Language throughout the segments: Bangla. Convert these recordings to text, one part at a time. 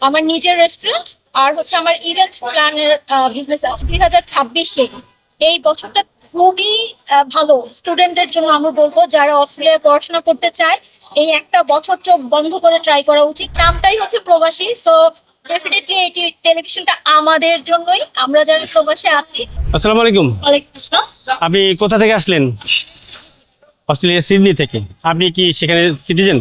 আমার নিজের রেস্টুরেন্ট আর হচ্ছে আমার ইভেন্ট প্ল্যানের বিজনেস আছে 2026-এ। এই বছরটা খুবই ভালো স্টুডেন্টের জন্য। আমি বলবো যারা অস্ট্রেলিয়ায় পড়াশোনা করতে চায় এই একটা বছর চোখ বন্ধ করে ট্রাই করা উচিত। নামটাই হচ্ছে প্রবাসী, সো ডেফিনেটলি এটি টেলিভিশনটা আমাদের জন্যই, আমরা যারা প্রবাসে আছি। আসসালামু আলাইকুম। ওয়ালাইকুম আসসালাম। আপনি কোথা থেকে আসলেন? অস্ট্রেলিয়ার সিডনি থেকে। আপনি কি সেখানে সিটিজেন?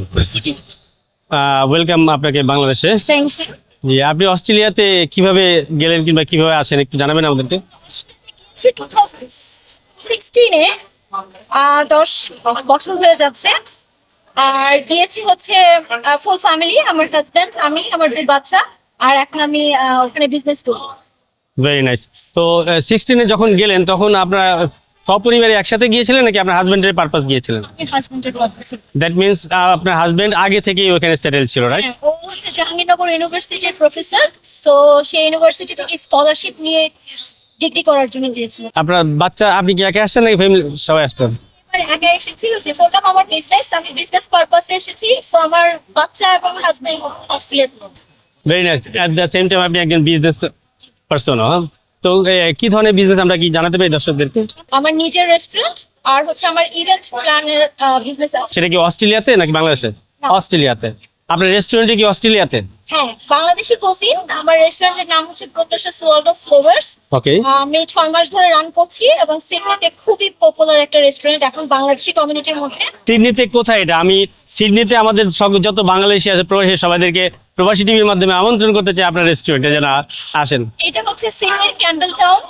ওয়েলকাম আপনাকে বাংলাদেশে। Thank you. জি, আপনি অস্ট্রেলিয়াতে কিভাবে গেলেন কিংবা কিভাবে আসেন একটু জানাবেন আমাদেরকে। 2016-এ 10 বছর হয়ে যাচ্ছে। আর গিয়েছি হচ্ছে ফুল ফ্যামিলি, আমার হাজবেন্ড, আমি, আমার 2 বাচ্চা। আর এখন আমি ওখানে বিজনেস করি। Very nice. তো 16-এ যখন গেলেন তখন আপনারা সপরিবারে একসাথে গিয়েছিলেন নাকি আপনার হাজবেন্ডের পারপাস গিয়েছিলেন? হাজবেন্ডের পারপাসে। দ্যাট মিনস আপনার হাজবেন্ড আগে থেকেই ওখানে সেটেল ছিল, রাইট? ও হচ্ছে জাহাঙ্গীরনগর ইউনিভার্সিটির প্রফেসর, সো সেই ইউনিভার্সিটি থেকে স্কলারশিপ নিয়ে ডিগ্রি করার জন্য গিয়েছিল। আপনার বাচ্চা, আপনি কি একা আসছেন নাকি ফ্যামিলি সবাই আসতেন? এবার একা এসেছি, যে বললাম আমার বিজনেস, আমি বিজনেস পারপাসে এসেছি। সো আমার বাচ্চা এবং হাজবেন্ড অস্ট্রেলিয়াতে আছে। Very nice. At the same time আপনি একজন বিজনেস পারসন। তো কি ধরনের বিজনেস আমরা কি জানাতে পারি দর্শকদেরকে? আমার নিজের রেস্টুরেন্ট আর হচ্ছে আমার ইভেন্ট প্ল্যানের বিজনেস আছে। সেটা কি অস্ট্রেলিয়াতে নাকি বাংলাদেশে? না। অস্ট্রেলিয়াতে। আপনার রেস্টুরেন্টে কি অস্ট্রেলিয়াতে? হ্যাঁ, বাংলাদেশি কুজিন। আমার রেস্টুরেন্টের নাম হচ্ছে প্রত্যাশাস ওয়ার্ল্ড অফ ফ্লেভার্স। ওকে। আমি 6 মাস ধরে রান করছি এবং সিডনিতে খুবই পপুলার একটা রেস্টুরেন্ট এখন বাংলাদেশি কমিউনিটির মধ্যে। সিডনিতে কোথায় এটা? আমি সিডনিতে আমাদের যত বাংলাদেশি আছে প্রবাসী সবাইদেরকে প্রবাসী টিভির মাধ্যমে আমন্ত্রণ করতে চাই আপনার রেস্টুরেন্টে যেন আসেন। এটা হচ্ছে সিডনির Campbelltown,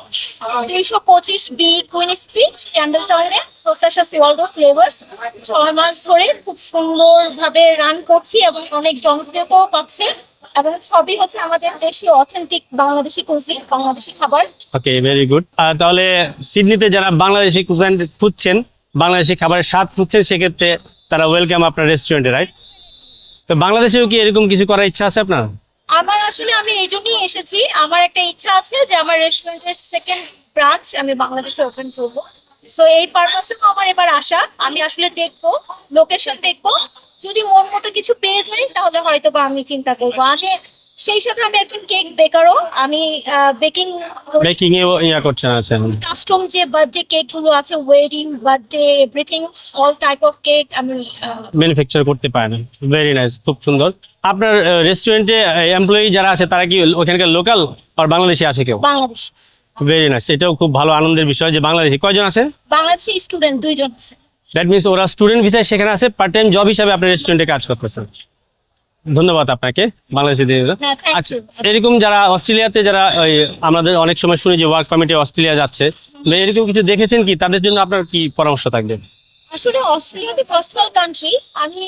225 B Queen Street, ক্যান্ডেল টাউনে প্রত্যাশাস ওয়ার্ল্ড অফ ফ্লেভার্স। 6 মাস ধরে খুব সুন্দরভাবে রান করছি এবং অনেক জনপ্রিয়তাও পাচ্ছে। এবং সবই হচ্ছে আমাদের দেশি অথেন্টিক বাংলাদেশি কুজিন, বাংলাদেশি খাবার। ওকে, ভেরি গুড। তাহলে সিডনিতে যারা বাংলাদেশি কুজিন খুঁজছেন, বাংলাদেশি খাবারের স্বাদ খুঁজছেন, সেক্ষেত্রে তারা ওয়েলকাম আপনার রেস্টুরেন্টে, রাইট? তো বাংলাদেশেও কি এরকম কিছু করার ইচ্ছা আছে আপনার? আমার আসলে আমি এই জন্যই এসেছি, আমার একটা ইচ্ছা আছে যে আমার রেস্টুরেন্টের সেকেন্ড ব্রাঞ্চ আমি বাংলাদেশে ওপেন করবো। সো এই পারপাসে আমার এবার আসা। আমি আসলে দেখবো, লোকেশন দেখবো, যদি মন মতো কিছু পেয়ে যাই তাহলে হয়তো বা আমি চিন্তা করবো। আমি সেই সাথে আমি একজন কেক বেকারও, আমি বেকিং বেকিং এ ইয়া করছেন আছেন? কাস্টম যে বার্থডে কেক গুলো আছে, wedding, birthday, everything, all type of cake আমি ম্যানুফ্যাকচার করতে পারেন। ভেরি নাইস, খুব সুন্দর। আপনার রেস্টুরেন্টে এমপ্লয়ি যারা আছে তারা কি ওখানকার লোকাল আর বাংলাদেশি আছে কেউ? বাংলাদেশ। ভেরি নাইস, এটাও খুব ভালো আনন্দের বিষয় যে বাংলাদেশি কয়জন আছে? বাংলাদেশি স্টুডেন্ট 2 জন আছে। দ্যাট মিনস ওরা স্টুডেন্ট ভিসায় সেখানে আছে, পার্ট টাইম জব হিসাবে আপনার রেস্টুরেন্টে কাজ করতেছেন। ধন্যবাদ আপনাকে বাংলাদেশিদের। হ্যাঁ, thank আচ্ছা, you. এরকম যারা অস্ট্রেলিয়াতে যারা আমাদের অনেক সময় শুনি যে ওয়ার্ক পারমিটে অস্ট্রেলিয়া যাচ্ছে, এরকম কিছু দেখেছেন কি? তাদের জন্য আপনার কি পরামর্শ থাকবে? আসলে অস্ট্রেলিয়াতে ফার্স্ট ওয়ার্ল্ড কান্ট্রি, আমি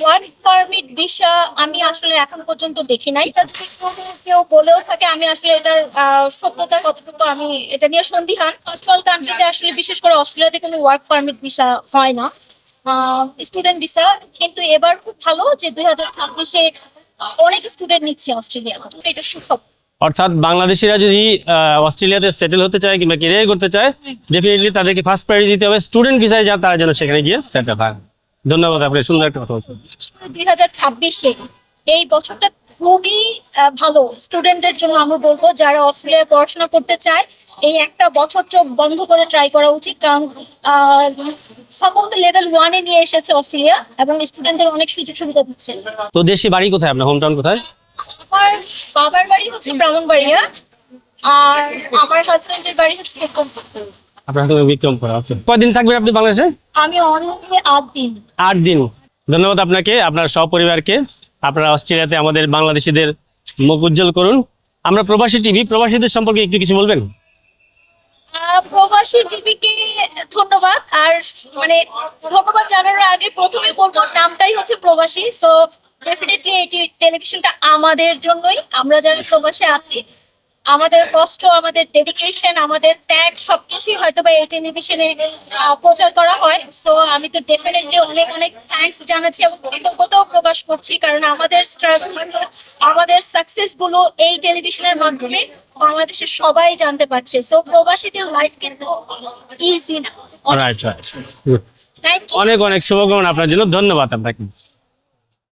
ওয়ার্ক পারমিট ভিসা আমি আসলে এখন পর্যন্ত দেখি নাই। এটা যদি কেউ বলেও থাকে, আমি আসলে এটার সত্যতা কতটুকু আমি এটা নিয়ে সন্দিহান। ফার্স্ট ওয়ার্ল্ড কান্ট্রিতে আসলে বিশেষ করে অস্ট্রেলিয়াতে কোনো ওয়ার্ক পারমিট ভিসা হয় না, স্টুডেন্ট ভিসা। কিন্তু এবার খুব ভালো যে 2026-এ অনেক স্টুডেন্ট নিচ্ছে অস্ট্রেলিয়া, এটা সুখবর। অর্থাৎ বাংলাদেশিরা যদি অস্ট্রেলিয়াতে সেটেল হতে চায় কিংবা কেরিয়ার করতে চায়, ডেফিনেটলি তাদেরকে ফার্স্ট প্রায়োরিটি দিতে হবে স্টুডেন্ট ভিসায়, যা তারা যেন সেখানে গিয়ে সেটেল হয়। ধন্যবাদ, আপনি সুন্দর একটা কথা বলছেন। 2026-এ এই বছরটা খুবই ভালো স্টুডেন্টের জন্য। আমি বলবো যারা অস্ট্রেলিয়ায় পড়াশোনা করতে চায় এই একটা বছর চোখ বন্ধ করে ট্রাই করা উচিত, কারণ সম্ভবত লেভেল 1-এ নিয়ে এসেছে অস্ট্রেলিয়া এবং স্টুডেন্টদের অনেক সুযোগ সুবিধা দিচ্ছে। তো দেশি বাড়ি কোথায়? আপনার হোম টাউন কোথায়? আমার বাবার বাড়ি হচ্ছে ব্রাহ্মণবাড়িয়া আর আমার হাজবেন্ডের বাড়ি হচ্ছে বিক্রমপুর। আপনার তো বিক্রমপুর আছে। কয়দিন থাকবেন আপনি বাংলাদেশে? আমি অনলি 8 দিন। 8 দিন। ধন্যবাদ আপনাকে, আপনার সপরিবারকে। আপনারা অস্ট্রেলিয়াতে আমাদের বাংলাদেশিদের মুখ উজ্জ্বল করুন। আমরা প্রবাসী টিভি, প্রবাসীদের সম্পর্কে একটু কিছু বলবেন? প্রবাসী টিভিকে ধন্যবাদ। আর মানে ধন্যবাদ জানানোর আগে প্রথমে বলবো নামটাই হচ্ছে প্রবাসী, সো ডেফিনেটলি এটি টেলিভিশনটা আমাদের জন্যই, আমরা যারা প্রবাসে আছি। আমাদের কষ্ট, আমাদের ডেডিকেশন, আমাদের ত্যাগ সবকিছুই হয়তো বা এই টেলিভিশনে প্রচার করা হয়। সো আমি তো ডেফিনেটলি অনেক অনেক থ্যাঙ্কস জানাচ্ছি এবং কৃতজ্ঞতাও প্রকাশ করছি, কারণ আমাদের স্ট্রাগল, আমাদের সাকসেস গুলো এই টেলিভিশনের মাধ্যমে বাংলাদেশের সবাই জানতে পারছে। সো প্রবাসীদের লাইফ কিন্তু ইজি না। Right right. Thank you. অনেক অনেক শুভকামনা আপনার জন্য। ধন্যবাদ আপনাকে।